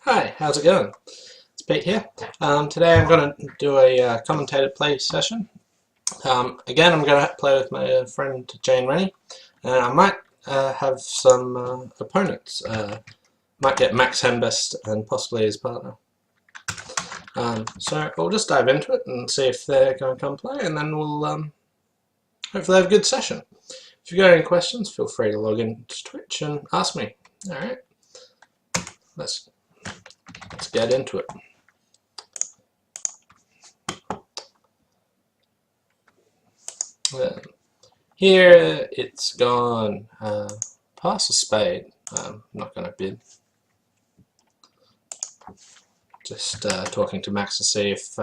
Hi, how's it going? It's Pete here. Today I'm going to do a commentated play session. Again, I'm going to play with my friend Jane Rennie, and I might have some opponents. Might get Max Henbest and possibly his partner. So we'll just dive into it and see if they're going to come play, and then we'll hopefully have a good session. If you've got any questions, feel free to log in to Twitch and ask me. Alright, let's get into it. Here it's gone past a spade. I'm not going to bid. Just talking to Max to see if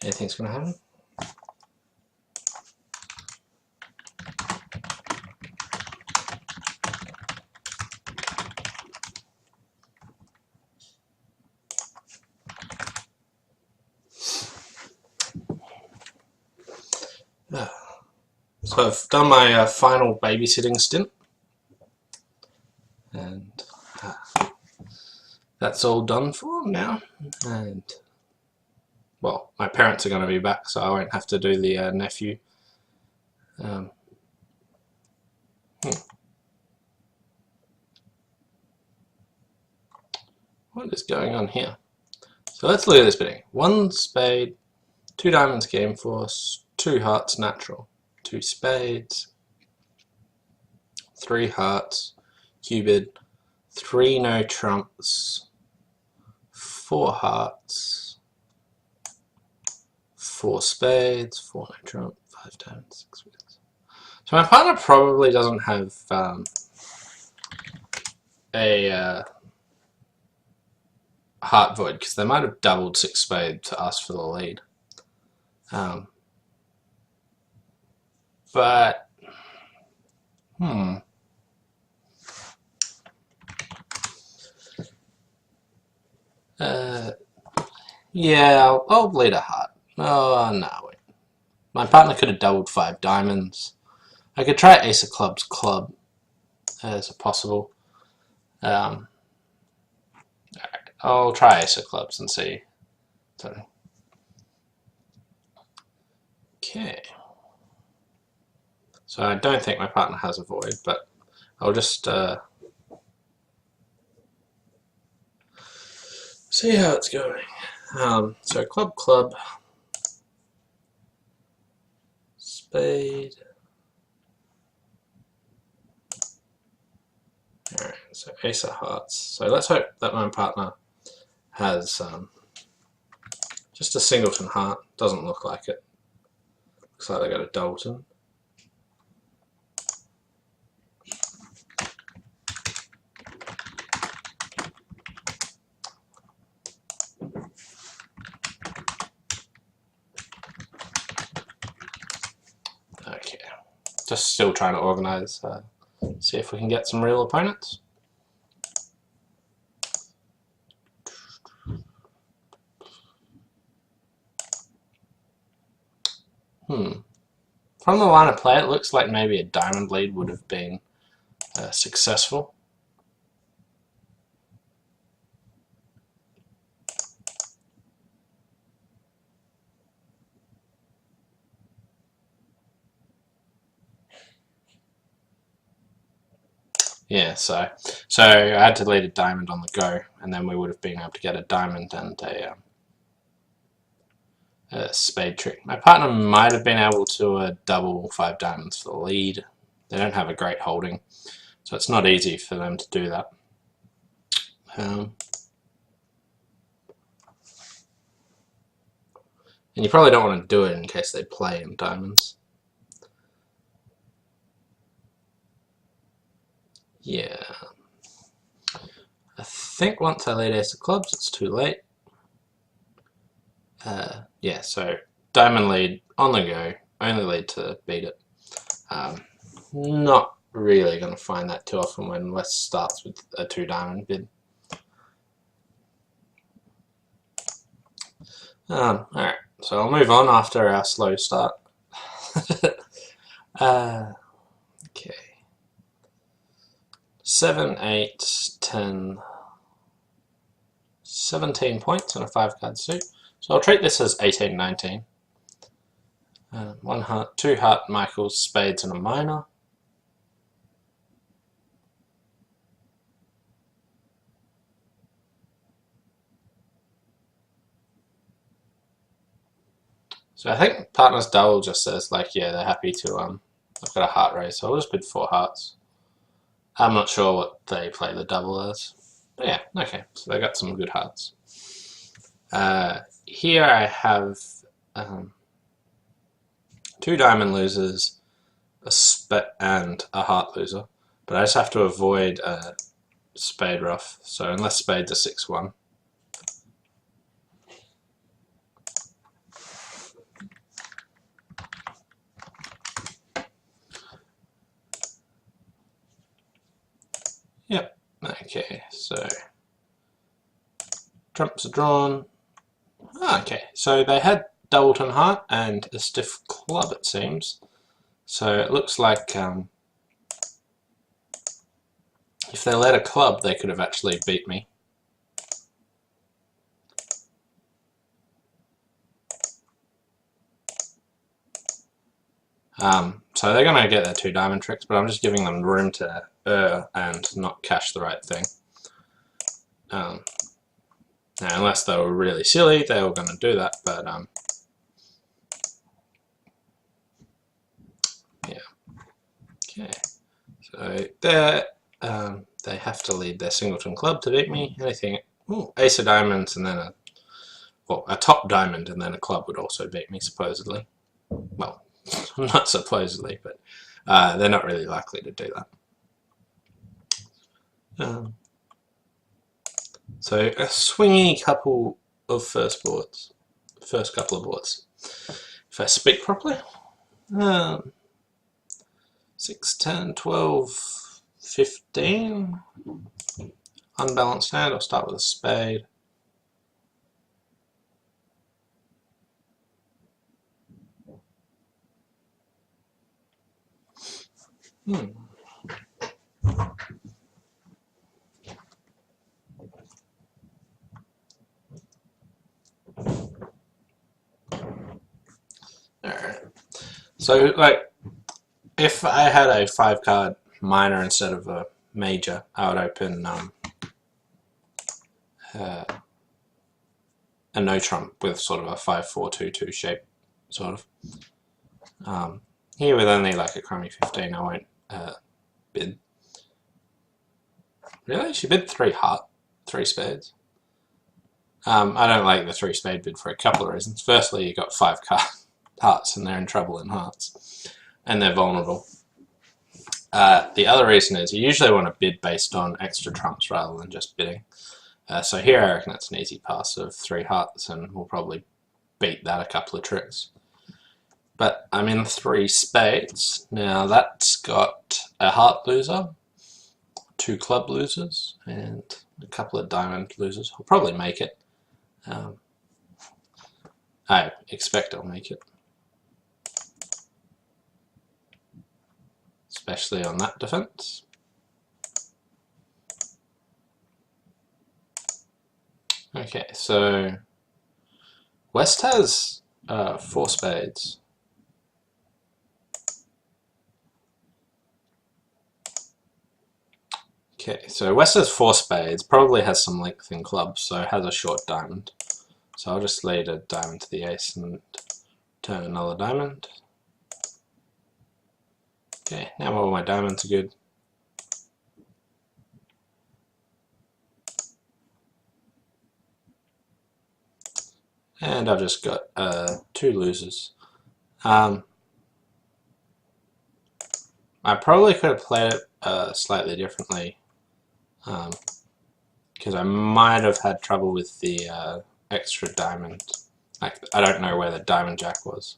anything's going to happen. So I've done my final babysitting stint, and that's all done for now. And well, my parents are going to be back, so I won't have to do the nephew. What is going on here? So let's look at this bidding. 1 spade, 2 diamonds game force, 2 hearts natural, 2 spades, 3 hearts, cubid, 3 no trumps, 4 hearts, 4 spades, 4 no trump, 5 diamonds, 6 spades. So my partner probably doesn't have a heart void, because they might have doubled 6 spades to ask for the lead. But yeah, I'll bleed a heart. Oh no, wait. My partner could have doubled 5 diamonds. I could try ace of clubs club as a possible. Alright, I'll try ace of clubs and see. Okay. So I don't think my partner has a void, but I'll just see how it's going. So club, club, spade. Alright, so ace of hearts. So let's hope that my partner has just a singleton heart. Doesn't look like it. Looks like they got a Dalton. Okay, just still trying to organize, see if we can get some real opponents. From the line of play, it looks like maybe a diamond lead would have been successful. Yeah, so I had to lead a diamond on the go, and then we would have been able to get a diamond and a spade trick. My partner might have been able to double 5 diamonds for the lead. They don't have a great holding, so it's not easy for them to do that. And you probably don't want to do it in case they play in diamonds. Yeah. I think once I lead ace of clubs, it's too late. Yeah, so diamond lead on the go, only lead to beat it. Not really going to find that too often when West starts with a 2 diamond bid. Alright, so I'll move on after our slow start. Okay. 7, 8, 10, 17 points on a 5-card suit. So I'll treat this as 18-19. 1 heart, 2 heart, Michaels, spades, and a minor. So I think partner's double just says like, yeah, they're happy to I've got a heart raise, so I'll just bid 4 hearts. I'm not sure what they play the double as. But yeah, okay, so they got some good hearts. Here I have 2 diamond losers, and a heart loser. But I just have to avoid spade ruff, so unless spades are 6-1. Yep, okay, so trumps are drawn. Okay, so they had doubleton heart and a stiff club, it seems. So it looks like if they led a club, they could have actually beat me. So they're going to get their 2 diamond tricks, but I'm just giving them room to and not cash the right thing. Now, unless they were really silly, they were going to do that, but yeah. Okay, so they have to lead their singleton club to beat me. Anything, ace of diamonds and then a top diamond and then a club would also beat me, supposedly. Well, not supposedly, but they're not really likely to do that. So a swingy couple of first couple of boards. If I speak properly, 6, 10, 12, 15. Unbalanced hand, I'll start with a spade. Alright. So, like, if I had a 5-card minor instead of a major, I would open a no trump with sort of a 5-4-2-2 shape, sort of. Here with only like a crummy 15, I won't bid. Really? She bid 3 spades. I don't like the 3 spade bid for a couple of reasons. Firstly, you got 5 hearts and they're in trouble in hearts. And they're vulnerable. The other reason is you usually want to bid based on extra trumps rather than just bidding. So here I reckon it's an easy pass of 3 hearts and we'll probably beat that a couple of tricks. But I'm in 3 spades. Now that's got a heart loser, 2 club losers, and a couple of diamond losers. I'll probably make it. I expect I'll make it. Especially on that defense. Okay, so West has 4 spades. Okay, so West has 4 spades, probably has some length in clubs, so has a short diamond. So I'll just lead a diamond to the ace and turn another diamond. Okay, now all my diamonds are good. And I've just got 2 losers. I probably could have played it slightly differently, because I might have had trouble with the extra diamond. Like, I don't know where the diamond jack was.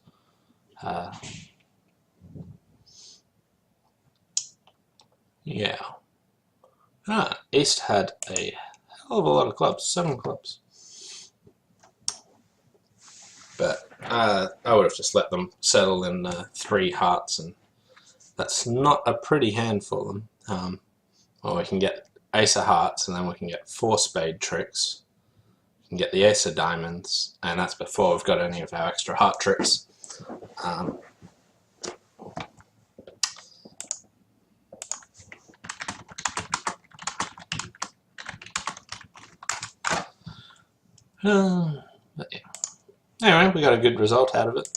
Yeah. East had a hell of a lot of clubs, 7 clubs. But I would have just let them settle in 3 hearts, and that's not a pretty hand for them. Or we can get ace of hearts, and then we can get 4 spade tricks. can get the ace of diamonds, and that's before we've got any of our extra heart tricks. But yeah. Anyway, we got a good result out of it.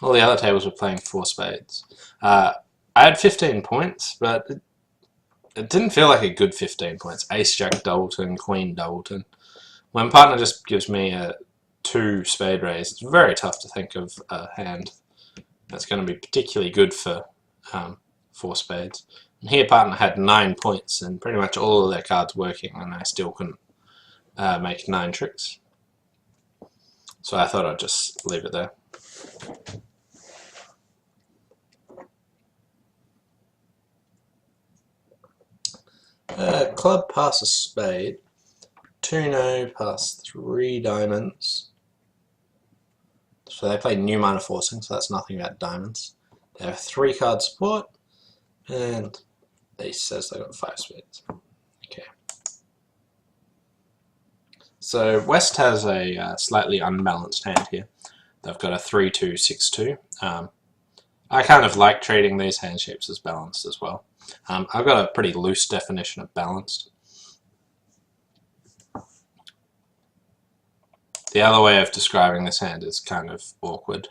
All the other tables were playing 4 spades. I had 15 points, but it didn't feel like a good 15 points. Ace, Jack, Doubleton, Queen, Doubleton. When partner just gives me a 2 spade raise, it's very tough to think of a hand that's going to be particularly good for 4 spades. And here partner had 9 points and pretty much all of their cards working, and I still couldn't make 9 tricks. So I thought I'd just leave it there. Club pass a spade, 2-no pass 3 diamonds. So they play new minor forcing, so that's nothing about diamonds. They have 3 card support, and they says they got 5 spades. Okay. So West has a slightly unbalanced hand here. They've got a 3-2, 6-2. I kind of like treating these hand shapes as balanced as well. I've got a pretty loose definition of balanced. The other way of describing this hand is kind of awkward.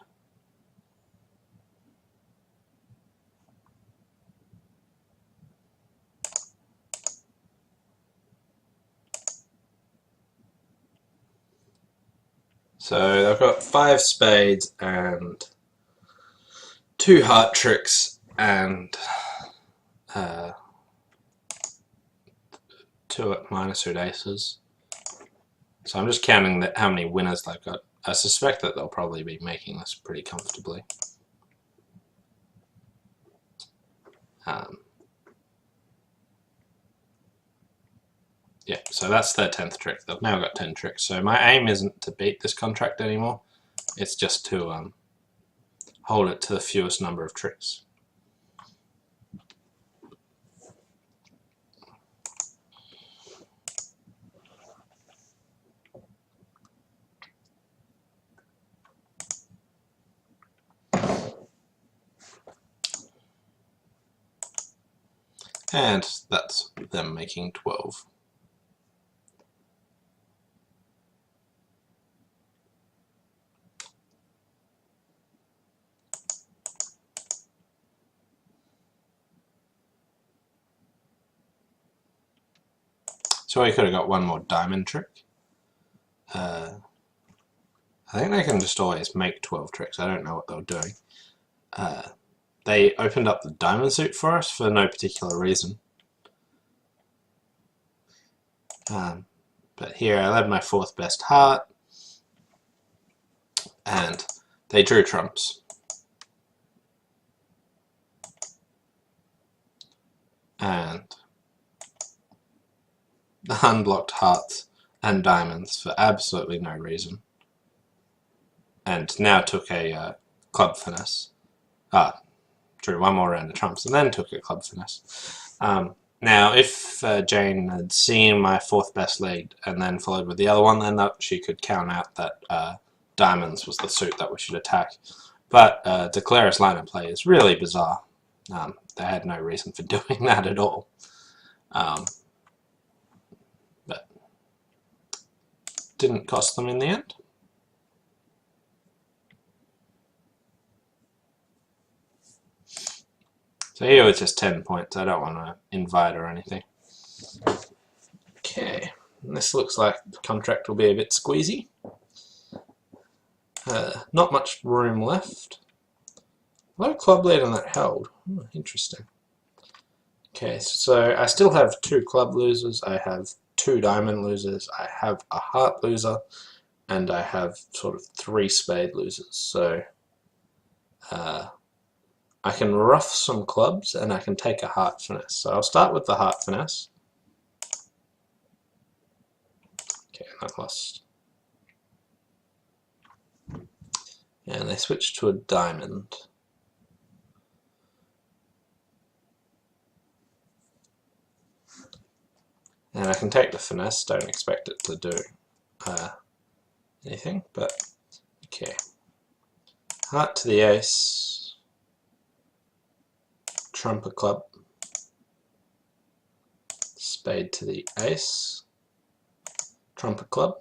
So I've got 5 spades and 2 heart tricks and 2 minor suit aces. So I'm just counting how many winners they've got. I suspect that they'll probably be making this pretty comfortably. Yeah, so that's their 10th trick. They've now got 10 tricks. So my aim isn't to beat this contract anymore. It's just to hold it to the fewest number of tricks. And that's them making 12. So I could have got one more diamond trick. I think they can just always make 12 tricks. I don't know what they were doing. They opened up the diamond suit for us for no particular reason. But here I led my 4th best heart, and they drew trumps. And unblocked hearts and diamonds for absolutely no reason. And now took a club finesse. Drew one more round of trumps and then took a club finesse. Now, if Jane had seen my 4th best lead and then followed with the other one, then she could count out that diamonds was the suit that we should attack. But Declara's line of play is really bizarre. They had no reason for doing that at all. But didn't cost them in the end. So here it's just 10 points. I don't want to invite or anything. Okay, and this looks like the contract will be a bit squeezy. Not much room left. A lot of club lead on that held. Interesting. Okay, so I still have 2 club losers. I have 2 diamond losers. I have a heart loser, and I have sort of 3 spade losers. So I can rough some clubs and I can take a heart finesse. So I'll start with the heart finesse. Okay, I lost. And they switch to a diamond. And I can take the finesse, don't expect it to do anything, but okay. Heart to the ace, trump a club, spade to the ace, trump a club,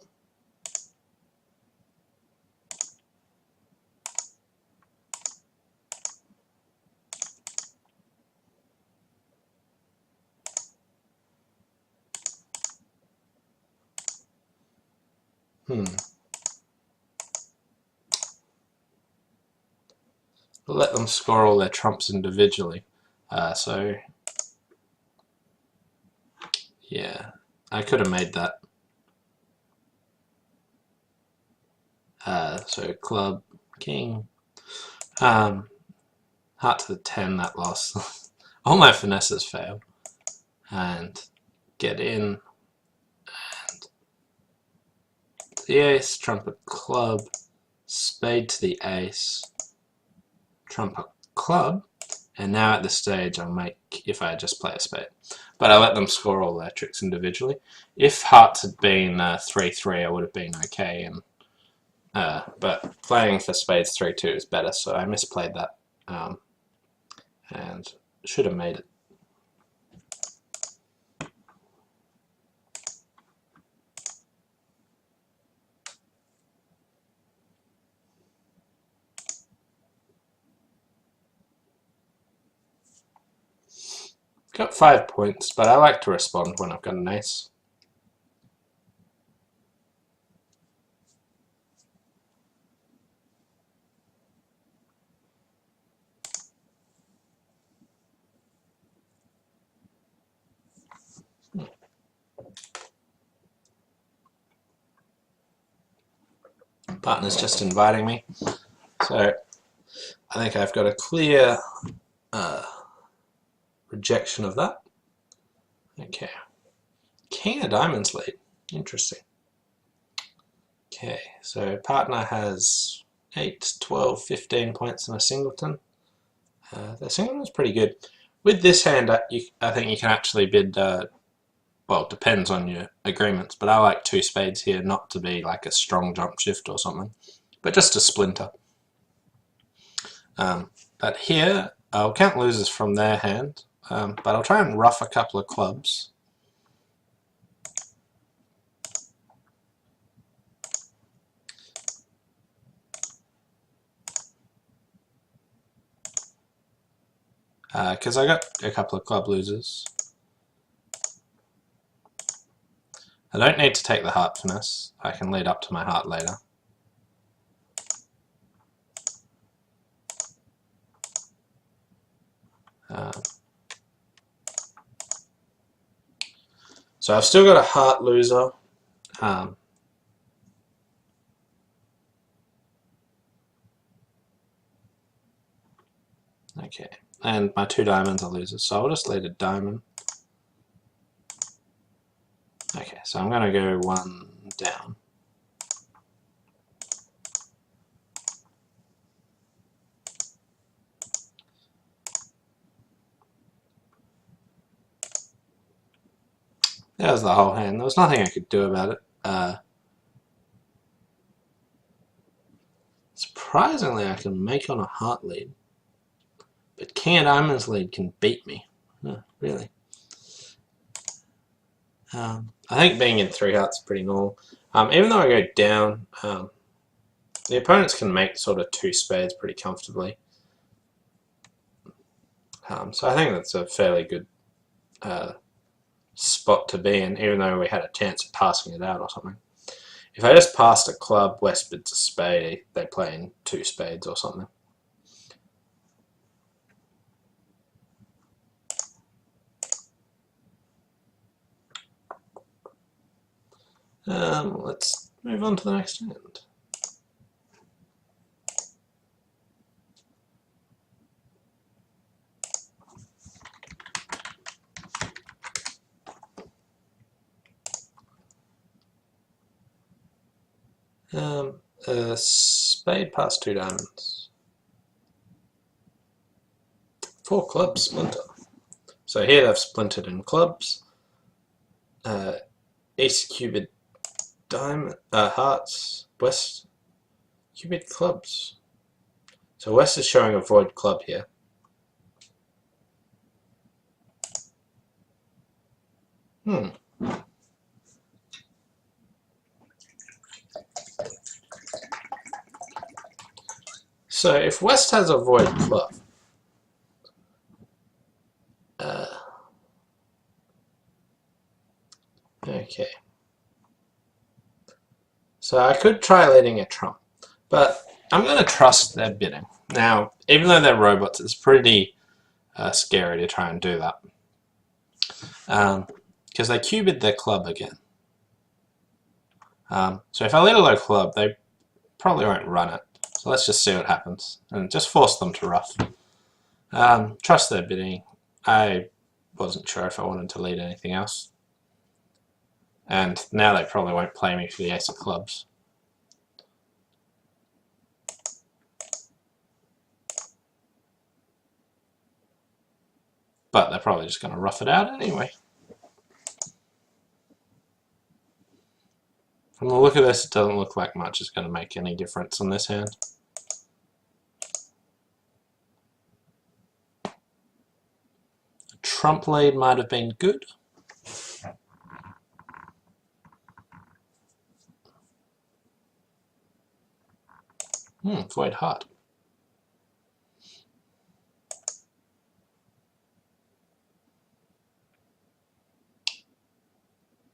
let them score all their trumps individually. So yeah, I could have made that. So club, king, heart to the 10, that lost. All my finesses failed. And get in, and the ace, trumpet club, spade to the ace, trumpet club, and now at this stage I'll make, if I just play a spade, but I let them score all their tricks individually. If hearts had been 3-3, I would have been okay, and but playing for spades 3-2 is better, so I misplayed that, and should have made it. Got 5 points, but I like to respond when I've got an ace. Partner's just inviting me, so I think I've got a clear rejection of that. Okay, king of diamonds lead, interesting. Okay, so partner has 8, 12, 15 points in a singleton. The singleton's pretty good. With this hand, I think you can actually bid, well, it depends on your agreements, but I like 2 spades here, not to be like a strong jump shift or something, but just a splinter. But here, I'll count losers from their hand, but I'll try and rough a couple of clubs. Because I got a couple of club losers. I don't need to take the heart finesse. I can lead up to my heart later. So I've still got a heart loser. Okay, and my 2 diamonds are losers, so I'll just lead a diamond. Okay, so I'm going to go 1 down. That was the whole hand. There was nothing I could do about it. Surprisingly, I can make on a heart lead, but king of diamonds lead can beat me. Oh, really? I think being in 3 hearts is pretty normal. Even though I go down, the opponents can make sort of 2 spades pretty comfortably. So I think that's a fairly good spot to be in, even though we had a chance of passing it out or something. If I just passed a club, West bids a spade, they play in 2 spades or something. Let's move on to the next hand. A spade past 2 diamonds. 4 clubs splinter. So here they've splintered in clubs. Ace Cupid Diamond, Hearts, West Cupid Clubs. So West is showing a void club here. So if West has a void club, okay. So I could try leading a trump, but I'm going to trust their bidding. Now, even though they're robots, it's pretty scary to try and do that. Because they cubed their club again. So if I lead a low club, they probably won't run it. So let's just see what happens. And just force them to ruff. Trust their bidding. I wasn't sure if I wanted to lead anything else. And now they probably won't play me for the ace of clubs. But they're probably just going to rough it out anyway. From the look of this, it doesn't look like much is going to make any difference on this hand. A trump lead might have been good. Void heart.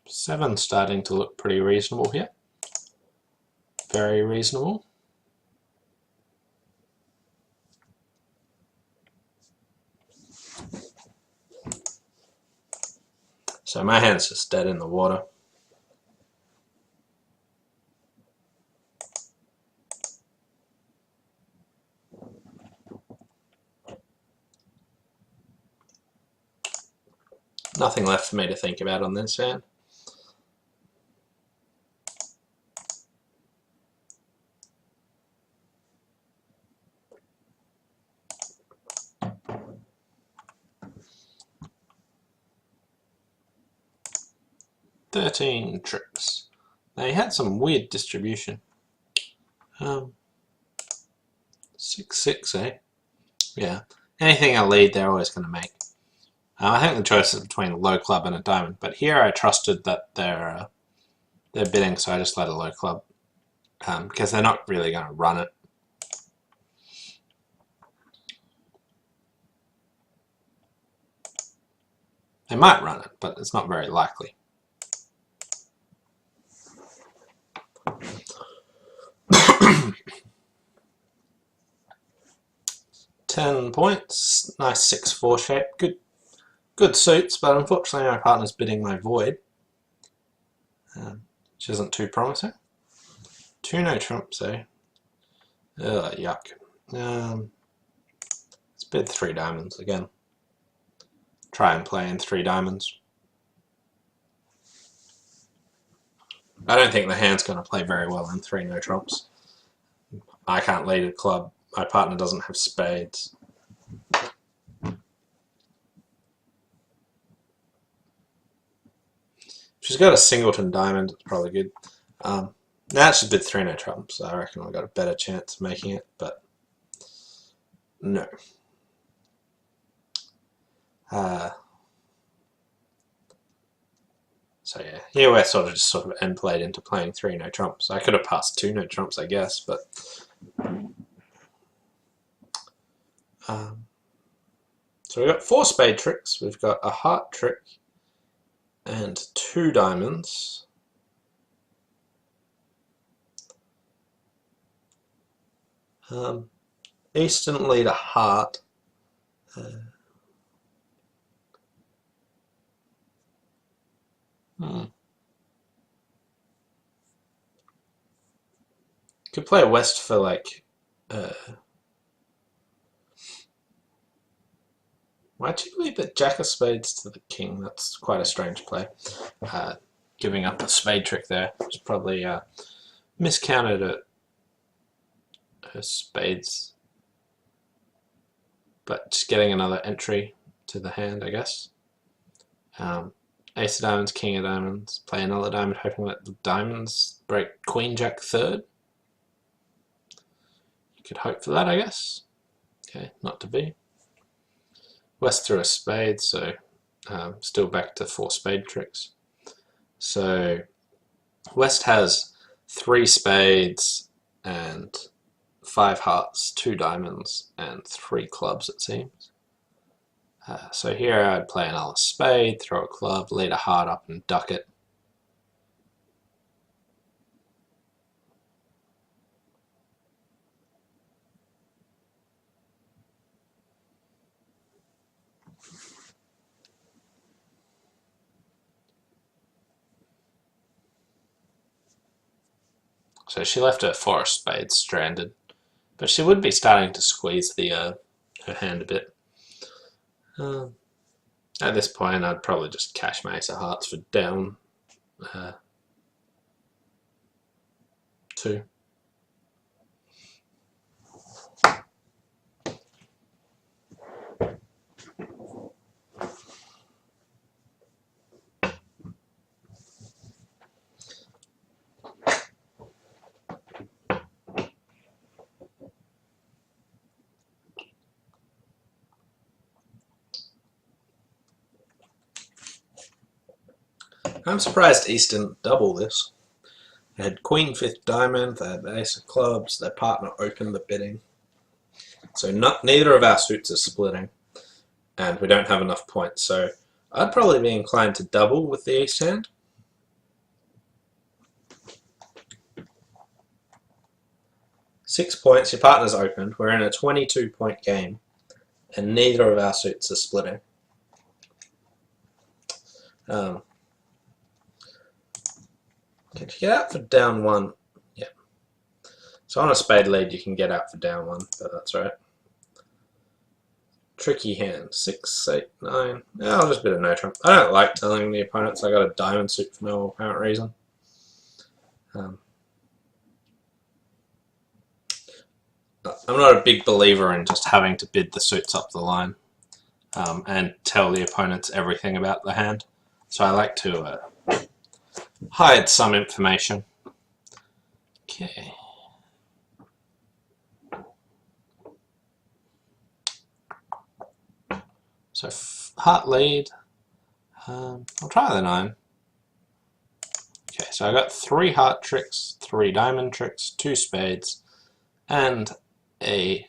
Seven starting to look pretty reasonable here. Very reasonable. So my hand's just dead in the water. Nothing left for me to think about on this hand. "13 tricks." They had some weird distribution. 6-6, eh? Yeah. Anything I lead, they're always going to make. I think the choice is between a low club and a diamond, but here I trusted that they're bidding, so I just let a low club because they're not really going to run it. They might run it, but it's not very likely. "10 points, nice 6-4 shape, good suits, but unfortunately my partner's bidding my void, which isn't too promising. 2 no trumps, eh? Ugh, yuck. Let's bid 3 diamonds again. Try and play in 3 diamonds. I don't think the hand's going to play very well in 3 no trumps. I can't lead a club. My partner doesn't have spades. She's got a singleton diamond, it's probably good. Now she's bid 3 no trumps, so I reckon I've got a better chance of making it, but no. So yeah, here we're sort of end played into playing 3 no trumps. I could have passed 2 no trumps, I guess, but so we've got 4 spade tricks, we've got a heart trick, and 2 diamonds. Ace didn't lead a heart. Could play a West for like. Why'd you leave the Jack of Spades to the King? That's quite a strange play. Giving up a spade trick there was probably miscounted her spades. But just getting another entry to the hand, I guess. Ace of diamonds, king of diamonds, play another diamond, hoping that the diamonds break queen, jack, third. You could hope for that, I guess. Okay, not to be. West threw a spade, so still back to 4 spade tricks. So West has 3 spades and 5 hearts, 2 diamonds, and 3 clubs, it seems. So here I'd play another spade, throw a club, lead a heart up and duck it. So she left her 4 spades stranded, but she would be starting to squeeze the her hand a bit. At this point, I'd probably just cash my ace of hearts for down 2. I'm surprised East didn't double this. They had queen, 5th diamond, they had the ace of clubs, their partner opened the bidding. So neither of our suits are splitting, and we don't have enough points, so I'd probably be inclined to double with the East hand. Six points, your partner's opened, we're in a 22-point game, and neither of our suits are splitting. Can you get out for down 1? Yeah. So on a spade lead you can get out for down 1, but that's right. Tricky hand. 6, 8, 9. Yeah, I'll just bid a no trump. I don't like telling the opponents I got a diamond suit for no apparent reason. I'm not a big believer in just having to bid the suits up the line and tell the opponents everything about the hand. So I like to hide some information. Okay. So heart lead. I'll try the 9. Okay, so I got 3 heart tricks, 3 diamond tricks, 2 spades, and a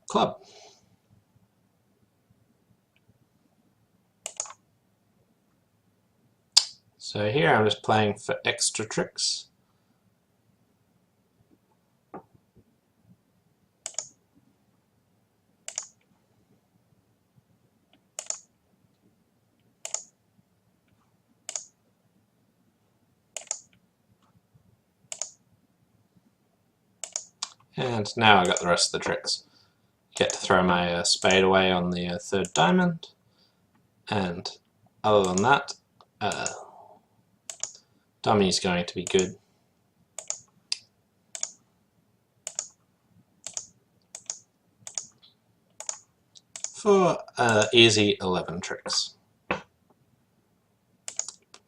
club. So here I'm just playing for extra tricks. And now I got the rest of the tricks. Get to throw my spade away on the 3rd diamond, and other than that, dummy's going to be good. For easy 11 tricks.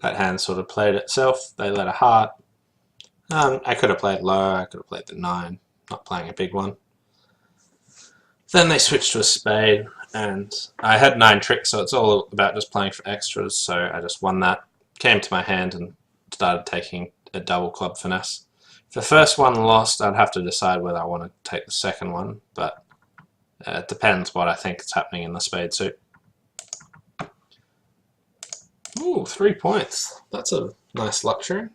That hand sort of played itself. They let a heart. I could have played low, I could have played the 9, not playing a big one. Then they switched to a spade, and I had 9 tricks, so it's all about just playing for extras, so I just won that, came to my hand and started taking a double club finesse. If the first one lost, I'd have to decide whether I want to take the second one, but it depends what I think is happening in the spade suit. Ooh, 3 points. That's a nice luxury.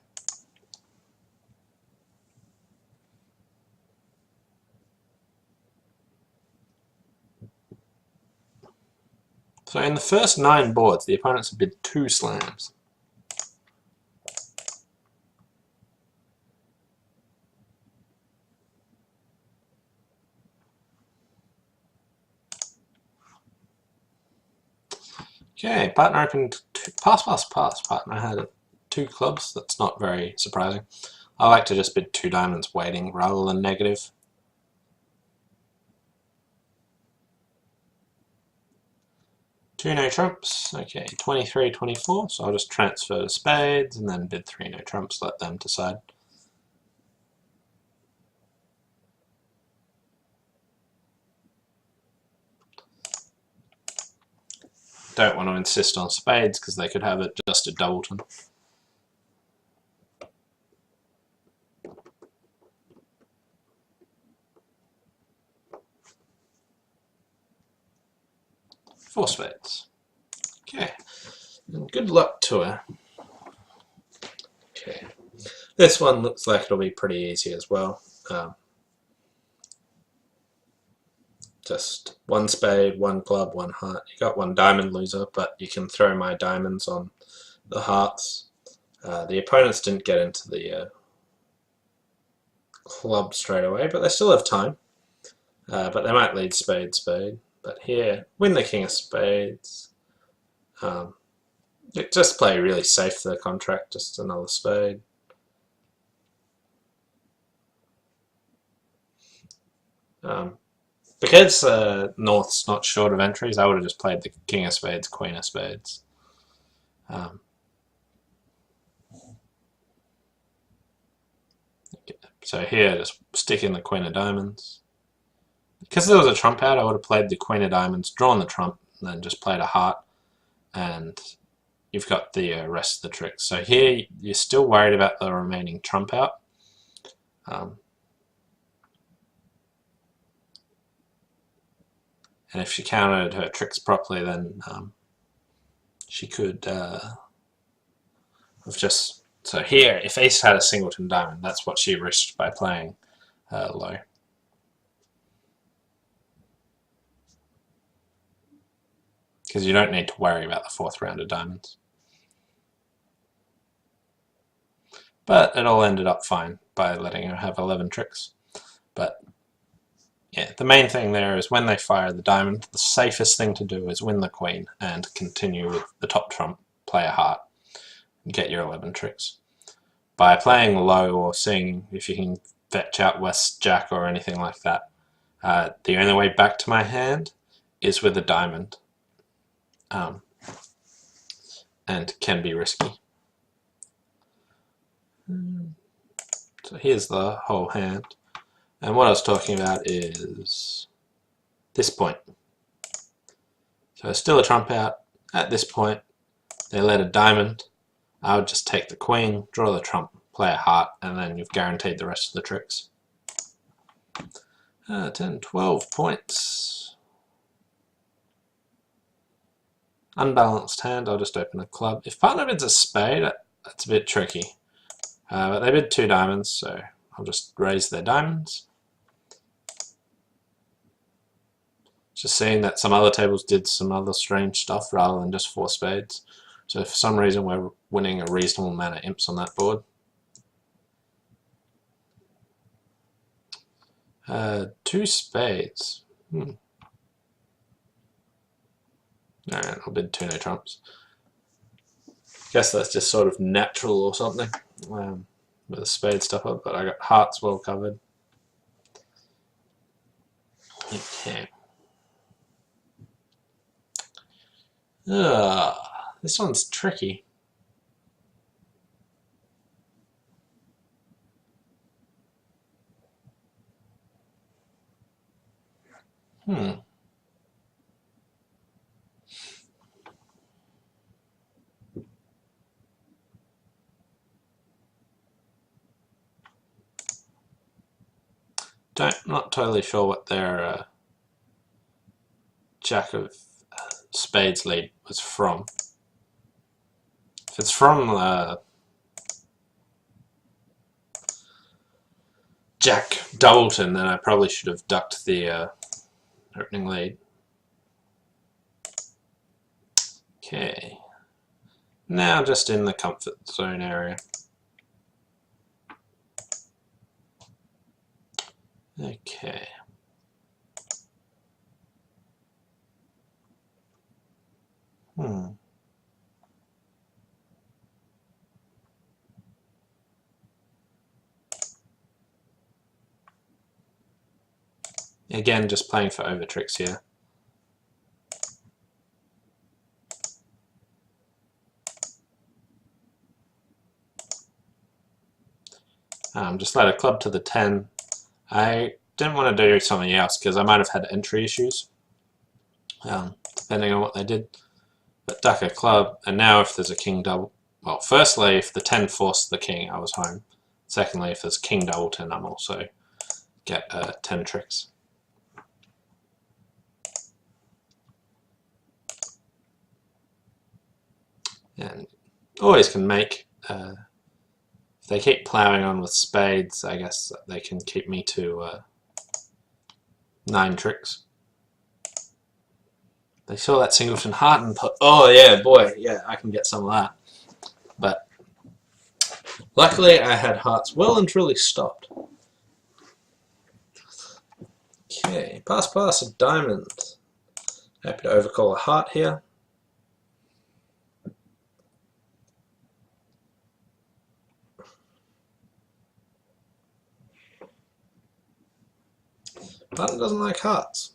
So in the first 9 boards, the opponents have bid 2 slams. Okay, partner opened pass. Partner had 2 clubs. That's not very surprising. I like to just bid 2 diamonds waiting rather than negative. Two no trumps. Okay, 23, 24. So I'll just transfer to spades and then bid three no trumps, let them decide. Don't want to insist on spades because they could have it just a doubleton. Four spades. Okay, and good luck to her. Okay, this one looks like it'll be pretty easy as well. Just one spade, one club, one heart. You got one diamond loser, but you can throw my diamonds on the hearts. The opponents didn't get into the club straight away, but they still have time. But they might lead spade, spade. But here, win the king of spades. Just play really safe for the contract, just another spade. Because North's not short of entries, I would have just played the king of spades, queen of spades. So here, just stick in the queen of diamonds. Because there was a trump out, I would have played the queen of diamonds, drawn the trump, and then just played a heart, and you've got the rest of the tricks. So here, you're still worried about the remaining trump out. And if she countered her tricks properly, then she could have just... So here, if ace had a singleton diamond, that's what she risked by playing low. Because you don't need to worry about the fourth round of diamonds. But it all ended up fine by letting her have 11 tricks. But yeah, the main thing there is when they fire the diamond, the safest thing to do is win the queen and continue with the top trump, play a heart, and get your 11 tricks. By playing low or seeing if you can fetch out West Jack or anything like that, the only way back to my hand is with a diamond. And can be risky. So here's the whole hand. And what I was talking about is this point. So still a trump out. At this point, they let a diamond. I would just take the queen, draw the trump, play a heart, and then you've guaranteed the rest of the tricks. 10, 12 points. Unbalanced hand, I'll just open a club. If partner bids a spade, that's a bit tricky. But they bid 2 diamonds, so I'll just raise their diamonds. Just seeing that some other tables did some other strange stuff rather than just 4 spades. So for some reason we're winning a reasonable amount of imps on that board. 2 spades. Alright, I'll bid 2 no trumps. Guess that's just sort of natural or something. With a spade stuff up, but I got hearts well covered. Okay. This one's tricky. Not totally sure what their Jack of Spades lead was from. If it's from Jack Doubleton, then I probably should have ducked the opening lead. Okay. Now just in the comfort zone area. Okay. Again, just playing for over tricks here. Just let a club to the 10. I didn't want to do something else because I might have had entry issues, depending on what they did. But duck a club, and now if there's a king double, well, firstly, if the 10 forced the king, I was home. Secondly, if there's king double 10, I'm also get 10 tricks. And always can make, if they keep ploughing on with spades, I guess they can keep me to 9 tricks. They saw that singleton heart and put, oh yeah, boy, yeah, I can get some of that. But luckily I had hearts well and truly stopped. Okay, pass a diamond. Happy to overcall a heart here. Partner doesn't like hearts.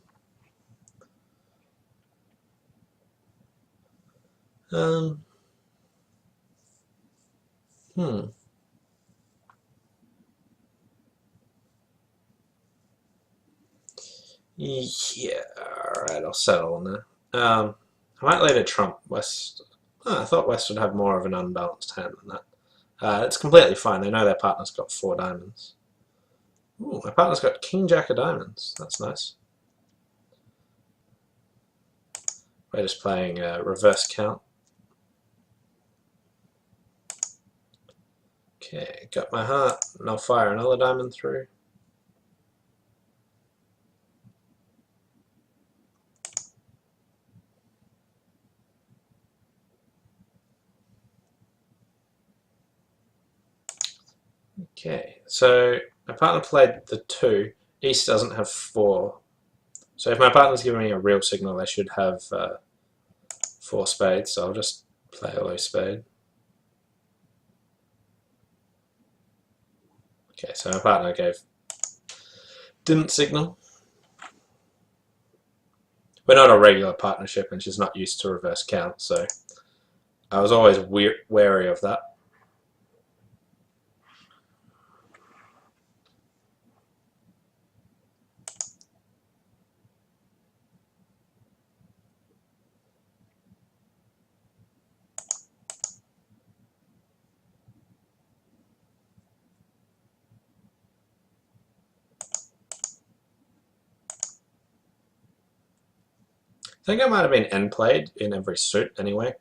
Yeah, alright, I'll settle on that. I might later trump West. Oh, I thought West would have more of an unbalanced hand than that. It's completely fine. They know their partner's got 4 diamonds. Ooh, my partner's got King Jack of diamonds. That's nice. We're just playing reverse count. Okay, got my heart, and I'll fire another diamond through. Okay, so my partner played the 2. East doesn't have 4. So if my partner's giving me a real signal, they should have 4 spades, so I'll just play a low spade. Okay, so my partner didn't signal. We're not a regular partnership and she's not used to reverse count, so I was always wary of that. I think I might have been end played in every suit anyway,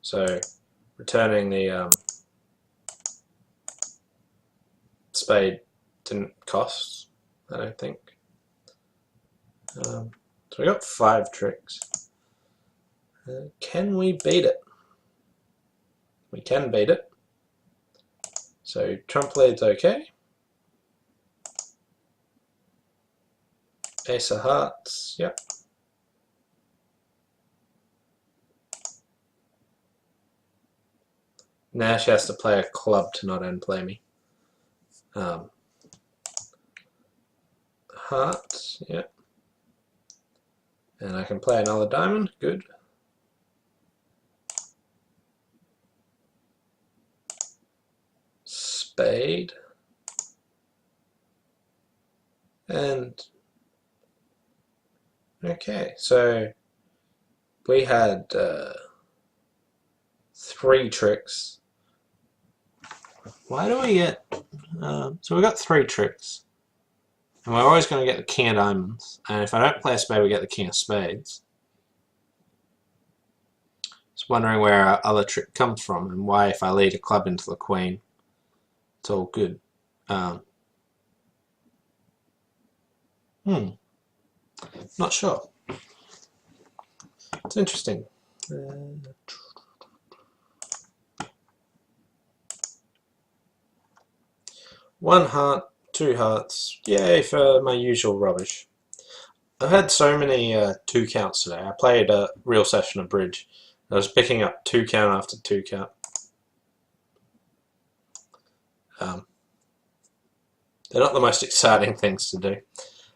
so returning the spade didn't cost, I don't think. So we got 5 tricks. Can we beat it? We can beat it. So trump lead's okay. Ace of hearts, yep. Now she has to play a club to not end play me. Hearts, yep. And I can play another diamond, good. Spade. And okay, so we had 3 tricks. Why do we get... so we got 3 tricks. And we're always going to get the king of diamonds. And if I don't play a spade, we get the king of spades. Just wondering where our other trick comes from and why if I lead a club into the queen, it's all good. Not sure. It's interesting. 1 heart, 2 hearts. Yay for my usual rubbish. I've had so many 2 counts today. I played a real session of bridge. I was picking up 2 count after 2 count. They're not the most exciting things to do.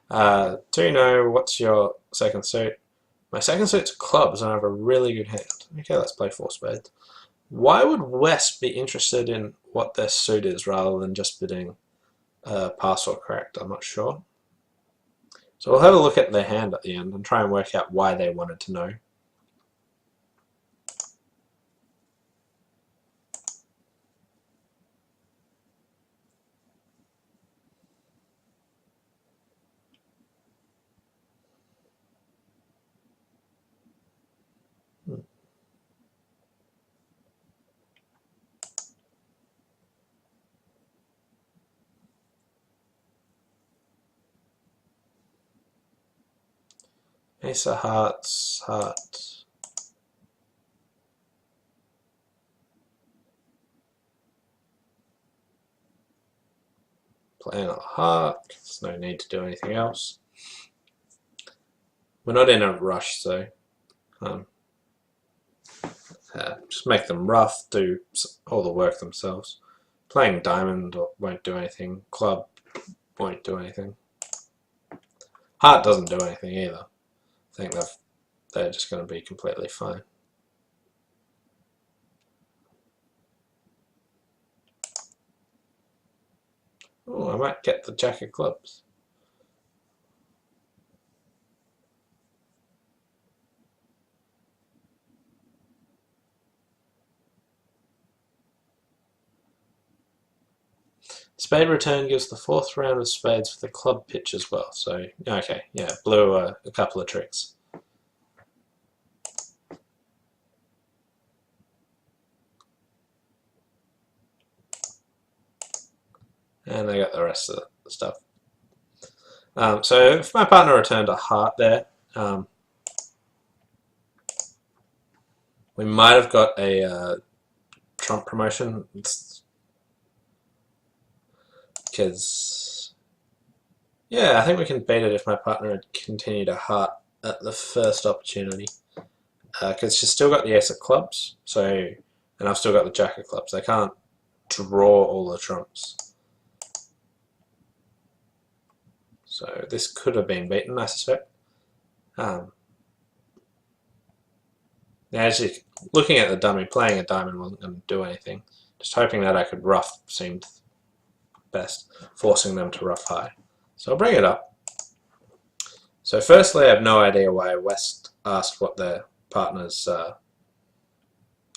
Do you know what's your second suit? My second suit's clubs and I have a really good hand. Okay, let's play 4 spades. Why would West be interested in what their suit is rather than just bidding passed or correct, I'm not sure. So we'll have a look at their hand at the end and try and work out why they wanted to know. Ace of hearts, heart. Play another heart. There's no need to do anything else. We're not in a rush, so just make them rough, do all the work themselves. Playing diamond won't do anything. Club won't do anything. Heart doesn't do anything either. I think they're just going to be completely fine. Oh, I might get the jack of clubs. Spade return gives the fourth round of spades for the club pitch as well. So, okay, yeah, blew a couple of tricks. And I got the rest of the stuff. So if my partner returned a heart there, we might have got a trump promotion. Because, yeah, I think we can beat it if my partner had continued a heart at the first opportunity. Because she's still got the ace of clubs, so, and I've still got the jack of clubs. They can't draw all the trumps. So this could have been beaten, I suspect. Now, as you looking at the dummy, playing a diamond wasn't going to do anything. Just hoping that I could rough seemed best, forcing them to rough high. So I'll bring it up. So firstly, I have no idea why West asked what their partner's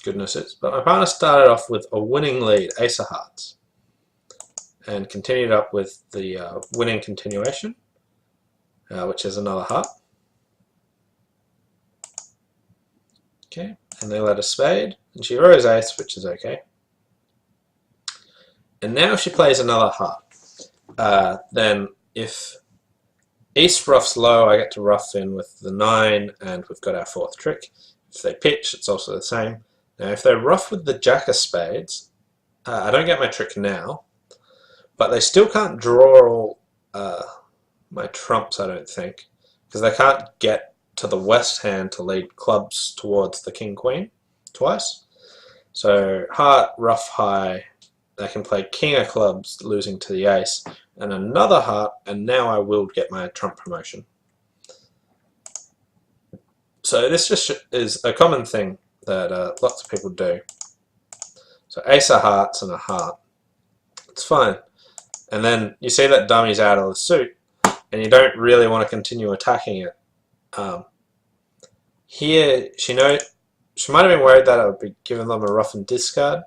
goodness is, but my partner started off with a winning lead, ace of hearts, and continued up with the winning continuation, which is another heart. Okay, and they let a spade, and she rose ace, which is okay. And now she plays another heart. Then if East roughs low, I get to rough in with the 9, and we've got our fourth trick. If they pitch, it's also the same. Now if they rough with the jack of spades, I don't get my trick now, but they still can't draw all my trumps, I don't think, because they can't get to the west hand to lead clubs towards the king-queen twice. So heart, rough, high, they can play king of clubs, losing to the ace, and another heart, and now I will get my trump promotion. So this just is a common thing that lots of people do. So ace of hearts and a heart. It's fine. And then you see that dummy's out of the suit, and you don't really want to continue attacking it. Here, she might have been worried that I would be giving them a rough and discard.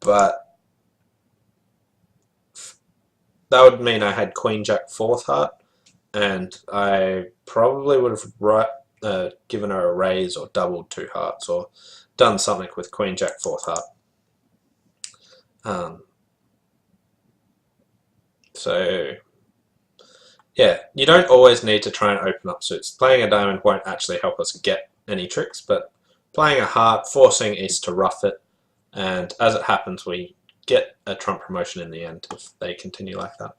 But that would mean I had Queen Jack fourth heart, and I probably would have given her a raise or doubled 2 hearts or done something with Queen Jack fourth heart. So yeah, you don't always need to try and open up suits. Playing a diamond won't actually help us get any tricks, but playing a heart, forcing East to rough it, and as it happens, we get a trump promotion in the end if they continue like that.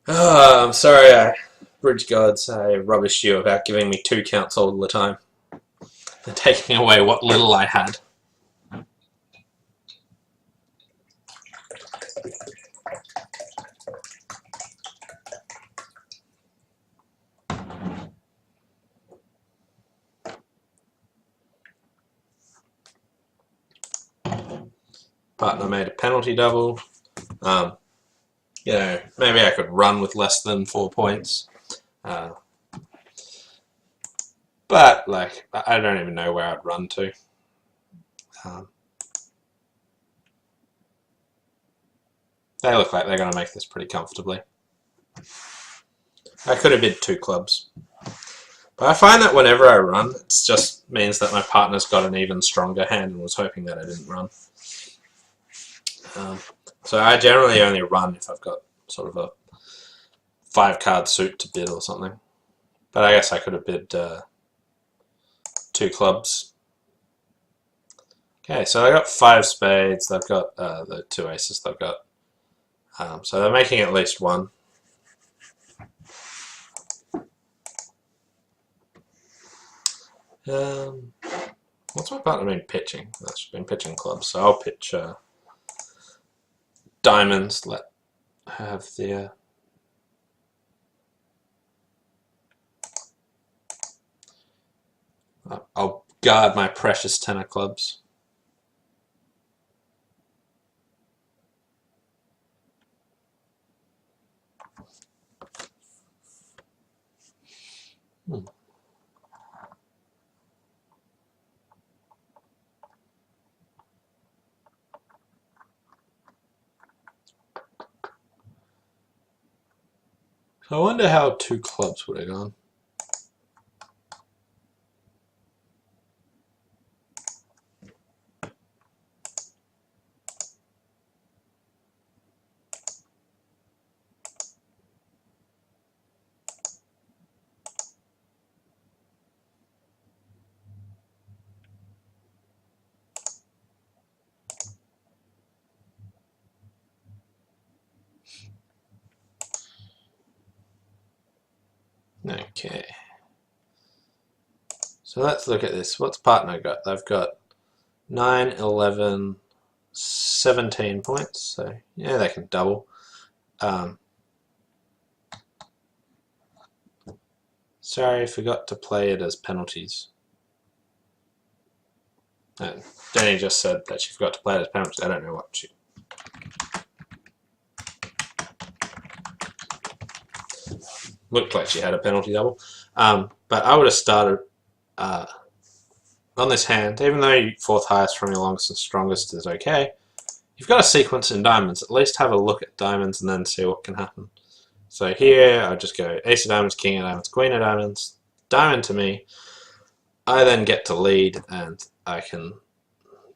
Oh, I'm sorry, Bridge Gods, I rubbished you about giving me 2 counts all the time and taking away what little I had. partner made a penalty double. You know, maybe I could run with less than 4 points. But, like, I don't even know where I'd run to. They look like they're going to make this pretty comfortably. I could have bid 2 clubs. But I find that whenever I run, it just means that my partner's got an even stronger hand and was hoping that I didn't run. So I generally only run if I've got sort of a 5-card suit to bid or something. But I guess I could have bid 2 clubs. Okay, so I got 5 spades. They've got the 2 aces. They've got so they're making at least 1. What's my partner been pitching? That's been pitching clubs, so I'll pitch diamonds. Let her have the I'll guard my precious 10 of clubs. So I wonder how 2 clubs would have gone. Okay. So let's look at this. What's partner got? They've got 9, 11, 17 points. So yeah, they can double. Sorry, I forgot to play it as penalties. Danny just said that she forgot to play it as penalties. I don't know what she... Looked like she had a penalty double. But I would have started on this hand, even though 4th highest from your longest and strongest is okay. You've got a sequence in diamonds. At least have a look at diamonds and then see what can happen. So here, I'll just go ace of diamonds, king of diamonds, queen of diamonds, diamond to me. I then get to lead, and I can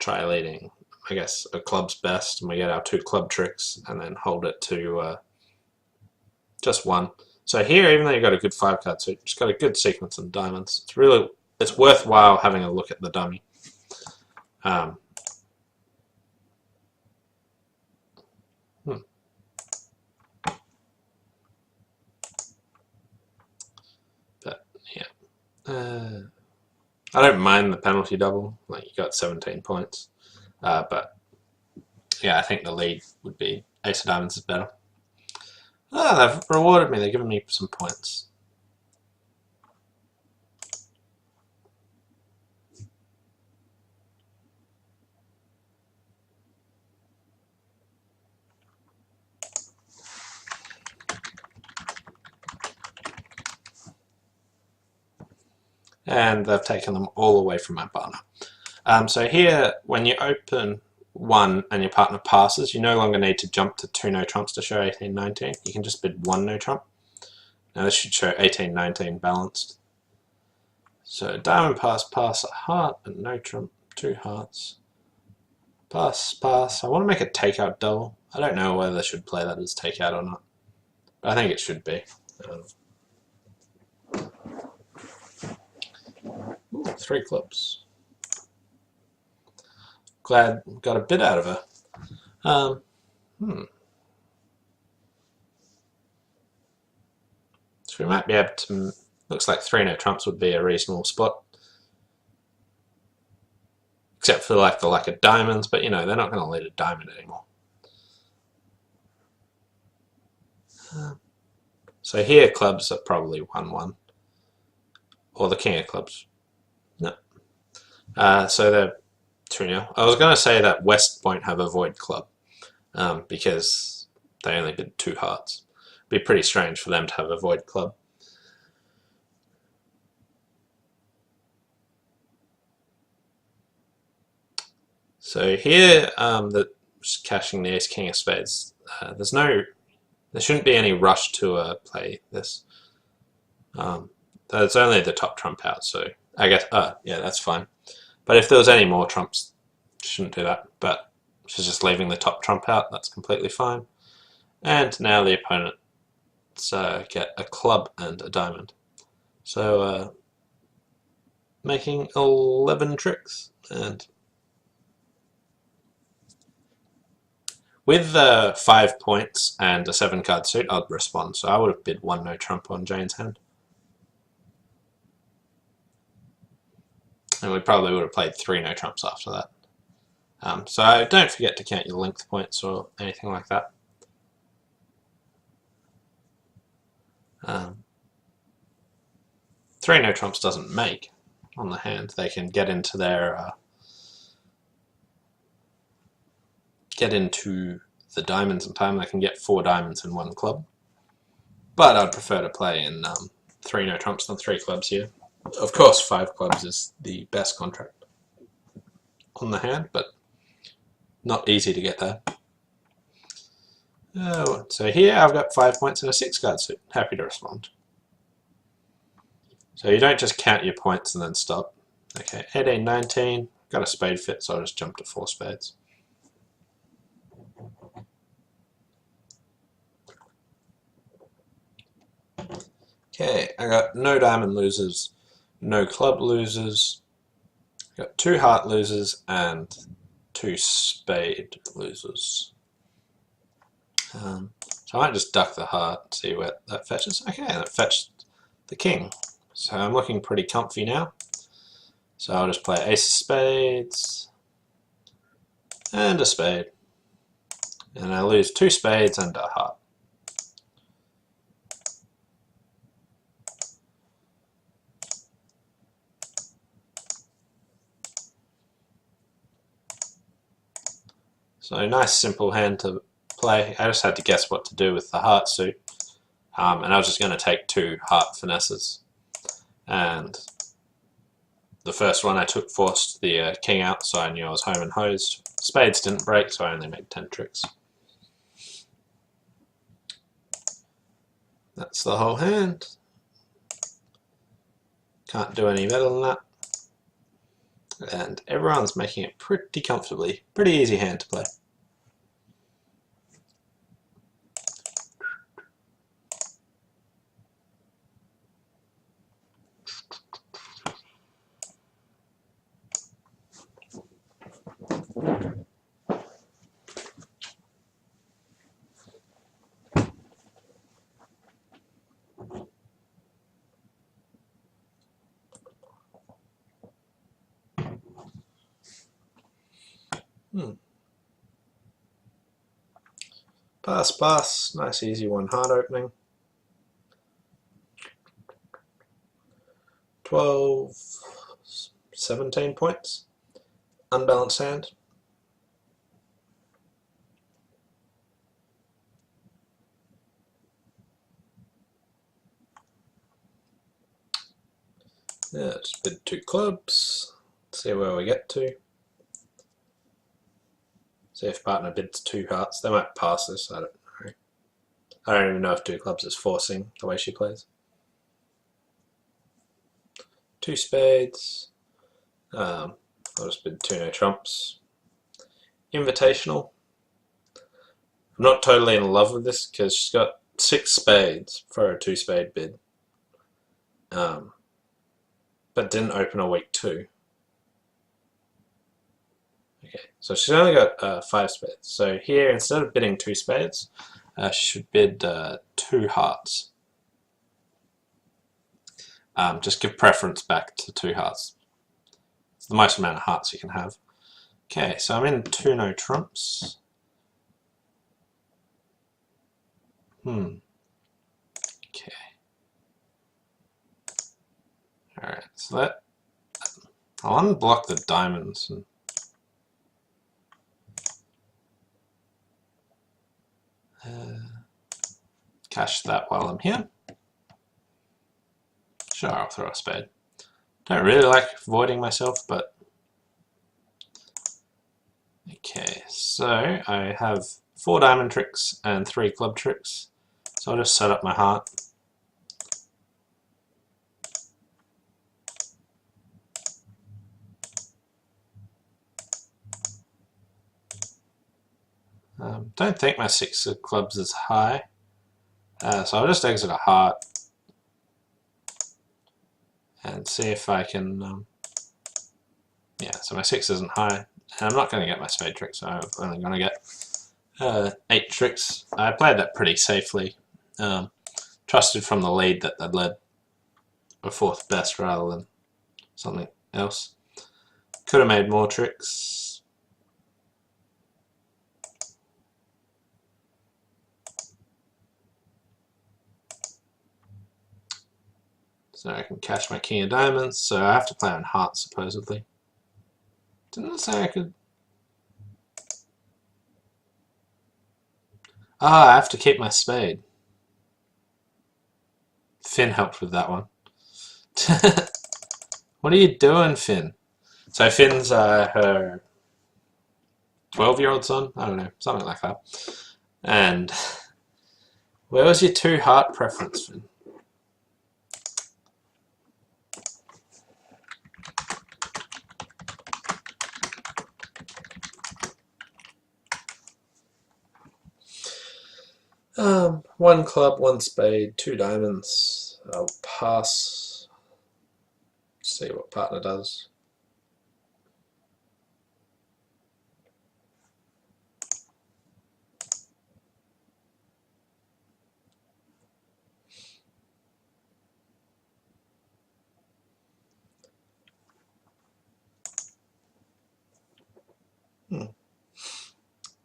try leading, I guess, a club's best, and we get our 2 club tricks, and then hold it to just 1. So here, even though you've got a good 5-card suit, you've just got a good sequence in diamonds. It's worthwhile having a look at the dummy. But yeah, I don't mind the penalty double. Like, you got 17 points, but yeah, I think the lead would be ace of diamonds is better. They've rewarded me. They're giving me some points. And they've taken them all away from my partner. So here, when you open 1 and your partner passes, you no longer need to jump to 2 no trumps to show 18-19. You can just bid 1 no trump. Now this should show 18-19 balanced. So diamond pass, pass, a heart, and no trump, 2 hearts. Pass, pass. I want to make a takeout double. I don't know whether I should play that as takeout or not, but I think it should be. Ooh, 3 clubs. Glad got a bit out of her. So we might be able to... Looks like 3 no trumps would be a reasonable spot. Except for like the lack of diamonds, but you know, they're not going to lead a diamond anymore. So here clubs are probably 1-1. Or the king of clubs. No. So they're 2-0. I was going to say that West won't have a void club because they only bid 2 hearts. It'd be pretty strange for them to have a void club. So here, just cashing the Ace King of Spades. There shouldn't be any rush to play this. There's only the top trump out, so I guess, yeah, that's fine. But if there was any more trumps, shouldn't do that. But she's just leaving the top trump out, that's completely fine. And now the opponents get a club and a diamond. So making 11 tricks. And with 5 points and a 7-card suit, I'd respond. So I would have bid 1 no trump on Jane's hand. And we probably would have played 3 no trumps after that. So don't forget to count your length points or anything like that. 3 no trumps doesn't make on the hand. They can get into their the diamonds in time. They can get 4 diamonds in 1 club. But I'd prefer to play in 3 no trumps than 3 clubs here. Of course, 5 clubs is the best contract on the hand, but not easy to get there. So here I've got 5 points and a 6-card suit. Happy to respond. So you don't just count your points and then stop. Okay, 18, 19. Got a spade fit, so I'll just jump to 4 spades. Okay, I got no diamond losers, no club losers, got 2 heart losers and 2 spade losers. So I might just duck the heart, see where that fetches. Okay, that fetched the king. So I'm looking pretty comfy now. So I'll just play ace of spades and a spade. And I lose 2 spades and a heart. So nice simple hand to play. I just had to guess what to do with the heart suit. And I was just going to take 2 heart finesses. And the first one I took forced the king out, so I knew I was home and hosed. Spades didn't break, so I only made 10 tricks. That's the whole hand. Can't do any better than that. And everyone's making it pretty comfortably. Pretty easy hand to play. Pass, pass. Nice easy 1 heart opening. 12, 17 points. Unbalanced hand. Yeah, just bid 2 clubs. See where we get to. See if partner bids 2 hearts. They might pass this, I don't know. I don't even know if 2 clubs is forcing the way she plays. 2 spades. I'll just bid 2 no trumps. Invitational. I'm not totally in love with this because she's got 6 spades for a 2 spade bid. But didn't open a weak 2. Okay, so she's only got 5 spades. So here, instead of bidding 2 spades, she should bid 2 hearts. Just give preference back to 2 hearts. It's the most amount of hearts you can have. Okay, so I'm in 2 no trumps. Okay. Alright, so I'll unblock the diamonds and cash that while I'm here. Sure, I'll throw a spade. Don't really like voiding myself, but... Okay, so I have 4 diamond tricks and 3 club tricks. So I'll just set up my heart. Don't think my 6 of clubs is high. So I'll just exit a heart and see if I can, yeah, so my 6 isn't high, and I'm not going to get my spade trick, so I'm only going to get 8 tricks. I played that pretty safely, trusted from the lead that they'd led a 4th best rather than something else. Could have made more tricks. So I can cash my king of diamonds, so I have to play on hearts supposedly. Didn't it say I could? Ah, I have to keep my spade. Finn helped with that one. What are you doing, Finn? So Finn's her 12-year-old son? I don't know, something like that. And where was your 2 heart preference, Finn? One club, 1 spade, 2 diamonds. I'll pass. See what partner does.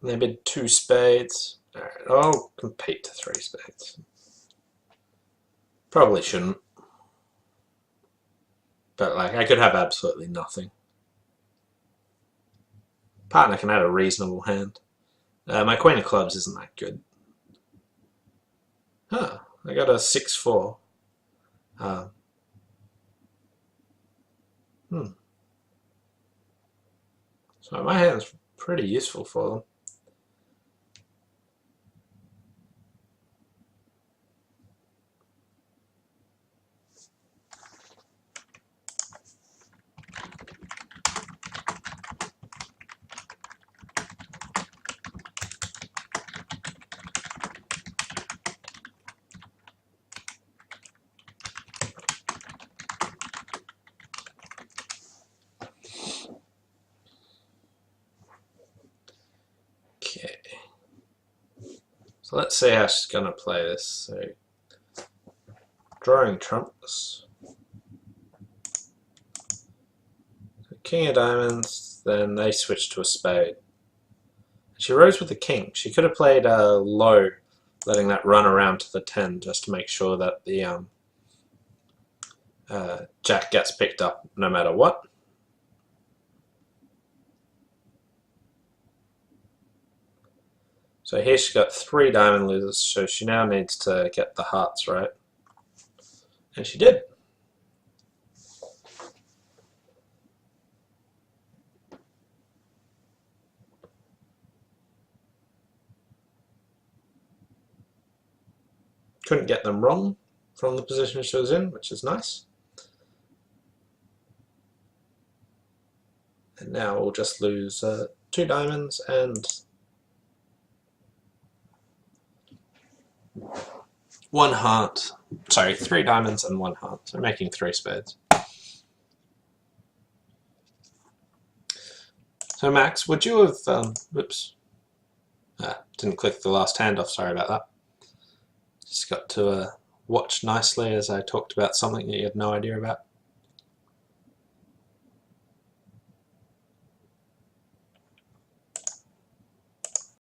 They bid 2 spades. Alright, I'll compete to 3 spades. Probably shouldn't. But like, I could have absolutely nothing. Partner can have a reasonable hand. My queen of clubs isn't that good. Huh, I got a 6-4. So my hand's pretty useful for them. Okay. So let's see how she's going to play this. So, drawing trumps. So king of diamonds, then they switch to a spade. She rose with the king. She could have played low, letting that run around to the 10 just to make sure that the jack gets picked up no matter what. So here she's got 3 diamond losers, so she now needs to get the hearts right. And she did. Couldn't get them wrong from the position she was in, which is nice. And now we'll just lose 2 diamonds and 1 heart. Sorry, 3 diamonds and 1 heart. So making 3 spades. So Max, would you have, whoops, didn't click the last handoff, sorry about that. Just got to watch nicely as I talked about something that you had no idea about.